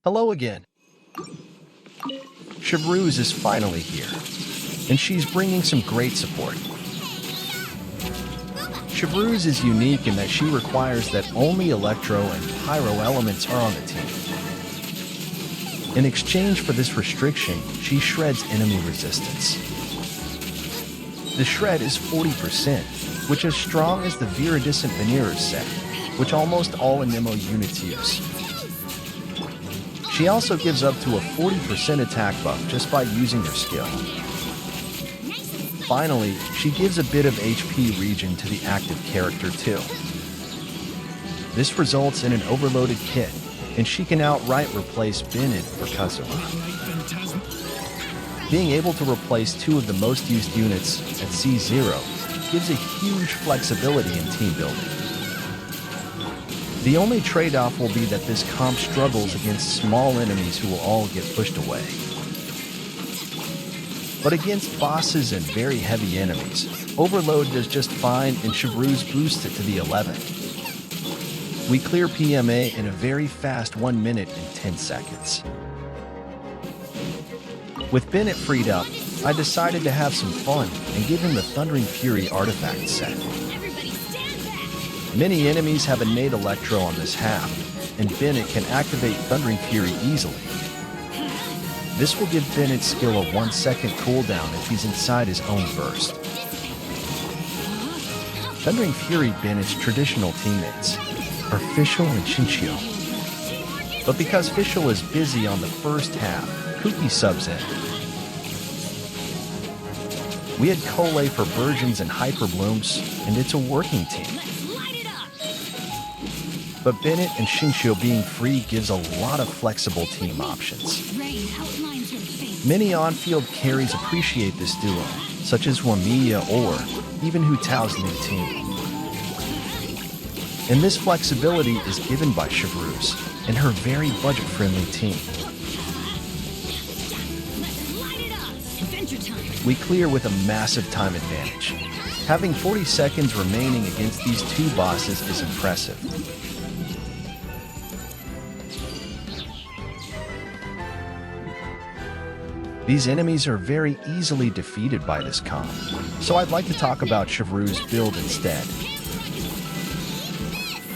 Hello again. Chevreuse is finally here, and she's bringing some great support. Chevreuse is unique in that she requires that only Electro and Pyro elements are on the team. In exchange for this restriction, she shreds enemy resistance. The shred is 40%, which is strong as the Viridescent Veneers set, which almost all Anemo units use. She also gives up to a 40% attack buff just by using her skill. Finally, she gives a bit of HP regen to the active character too. This results in an overloaded kit, and she can outright replace Bennett or Kazuma. Being able to replace two of the most used units at C0 gives a huge flexibility in team building. The only trade-off will be that this comp struggles against small enemies who will all get pushed away. But against bosses and very heavy enemies, Overload does just fine and Chevreuse boosts it to the 11. We clear PMA in a very fast 1 minute and 10 seconds. With Bennett freed up, I decided to have some fun and give him the Thundering Fury artifact set. Many enemies have innate Electro on this half, and Bennett can activate Thundering Fury easily. This will give Bennett's skill a 1 second cooldown if he's inside his own burst. Thundering Fury Bennett's traditional teammates are Fischl and Shinshio. But because Fischl is busy on the first half, Kuki subs in. We had Cole for Virgins and Hyperblooms, and it's a working team. But Bennett and Shinshio being free gives a lot of flexible team options. Many on-field carries appreciate this duo, such as Wamiya or even Hu Tao's new team. And this flexibility is given by Chevreuse and her very budget-friendly team. We clear with a massive time advantage. Having 40 seconds remaining against these two bosses is impressive. These enemies are very easily defeated by this comp, so I'd like to talk about Chevreuse build instead.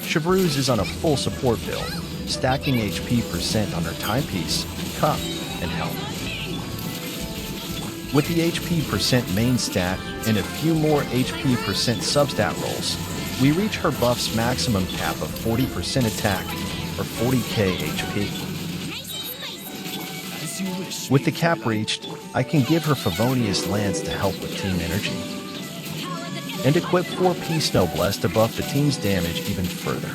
Chevreuse is on a full support build, stacking HP percent on her timepiece, cup, and helmet. With the HP percent main stat and a few more HP percent substat rolls, we reach her buff's maximum cap of 40% attack, or 40k HP. With the cap reached, I can give her Favonius Lance to help with team energy, and equip 4 Peace Noblesse to buff the team's damage even further.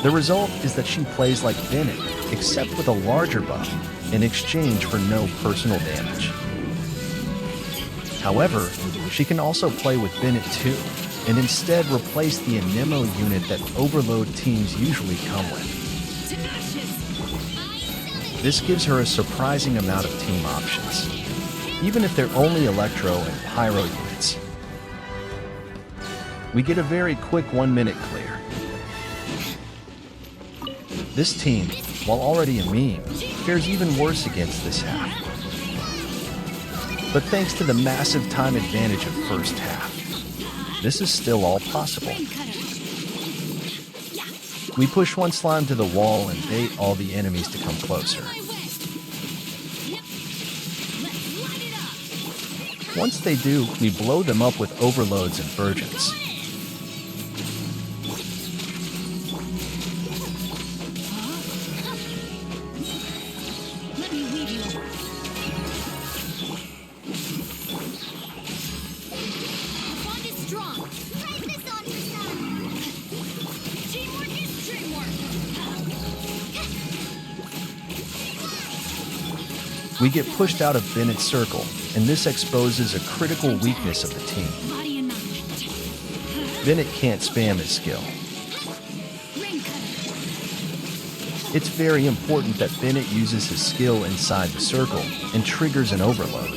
The result is that she plays like Bennett, except with a larger buff, in exchange for no personal damage. However, she can also play with Bennett too, and instead replace the Anemo unit that Overload teams usually come with. This gives her a surprising amount of team options, even if they're only Electro and Pyro units. We get a very quick 1 minute clear. This team, while already a meme, fares even worse against this half. But thanks to the massive time advantage of first half, this is still all possible. We push one slime to the wall and bait all the enemies to come closer. Once they do, we blow them up with overloads and virgins. We get pushed out of Bennett's circle, and this exposes a critical weakness of the team. Bennett can't spam his skill. It's very important that Bennett uses his skill inside the circle and triggers an overload.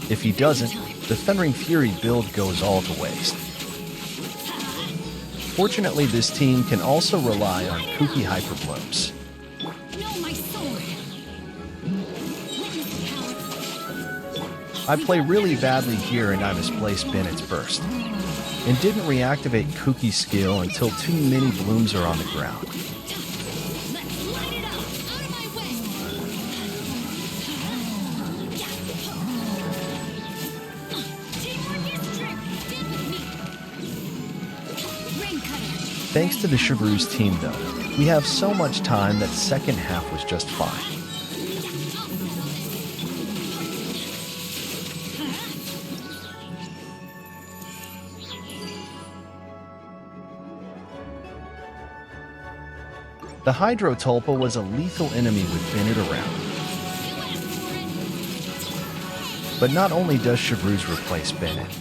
If he doesn't, the Thundering Fury build goes all to waste. Unfortunately, this team can also rely on kooky hyperblooms. I play really badly here and I misplaced Bennett's burst, and didn't reactivate Kookie's skill until too many blooms are on the ground. Thanks to the Chevreuse team though, we have so much time that second half was just fine. The Hydro Tulpa was a lethal enemy with Bennett around. But not only does Chevreuse replace Bennett,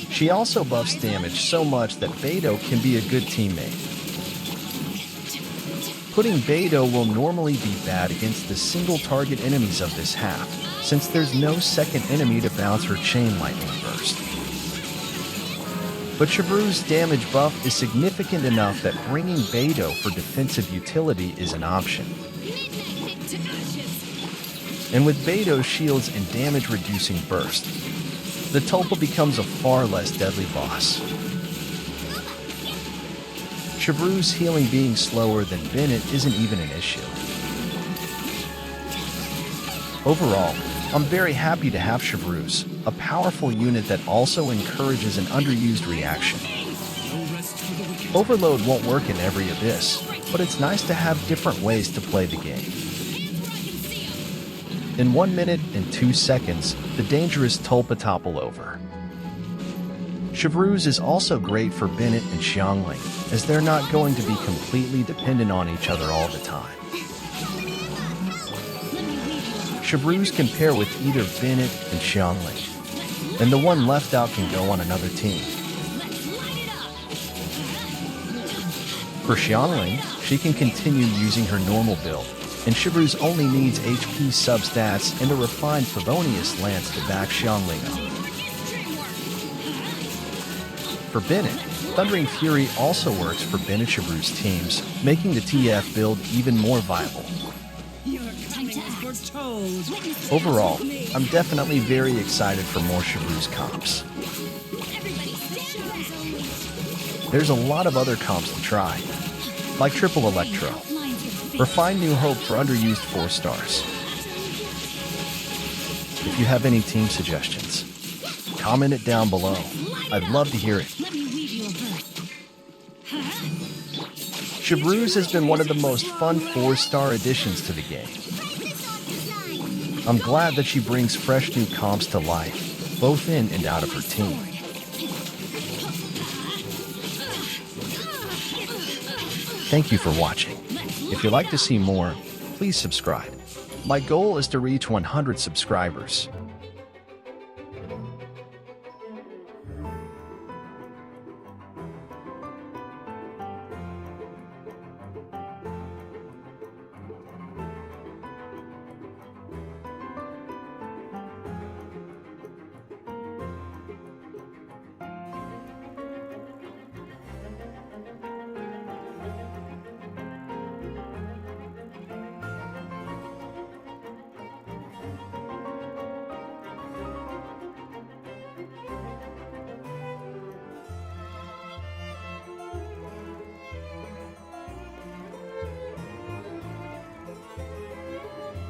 she also buffs damage so much that Beidou can be a good teammate. Putting Beidou will normally be bad against the single target enemies of this half, since there's no second enemy to bounce her chain lightning burst. But Chevreuse's damage buff is significant enough that bringing Beidou for defensive utility is an option. And with Beidou's shields and damage-reducing burst, the Tulpa becomes a far less deadly boss. Chevreuse healing being slower than Bennett isn't even an issue. Overall, I'm very happy to have Chevreuse, a powerful unit that also encourages an underused reaction. Overload won't work in every abyss, but it's nice to have different ways to play the game. In 1 minute and 2 seconds, the dangerous Tulpa topple over. Chevreuse is also great for Bennett and Xiangling, as they're not going to be completely dependent on each other all the time. Chevreuse can pair with either Bennett and Xiangling, and the one left out can go on another team. For Xiangling, she can continue using her normal build, and Chevreuse only needs HP substats and a refined Favonius Lance to back Xiangling up. For Bennett, Thundering Fury also works for Bennett-Chevreuse teams, making the TF build even more viable. Overall, I'm definitely very excited for more Chevreuse comps. There's a lot of other comps to try, like Triple Electro, or find new hope for underused 4 stars. If you have any team suggestions, comment it down below. I'd love to hear it. Chevreuse has been one of the most fun 4-star additions to the game. I'm glad that she brings fresh new comps to life, both in and out of her team. Thank you for watching. If you'd like to see more, please subscribe. My goal is to reach 100 subscribers.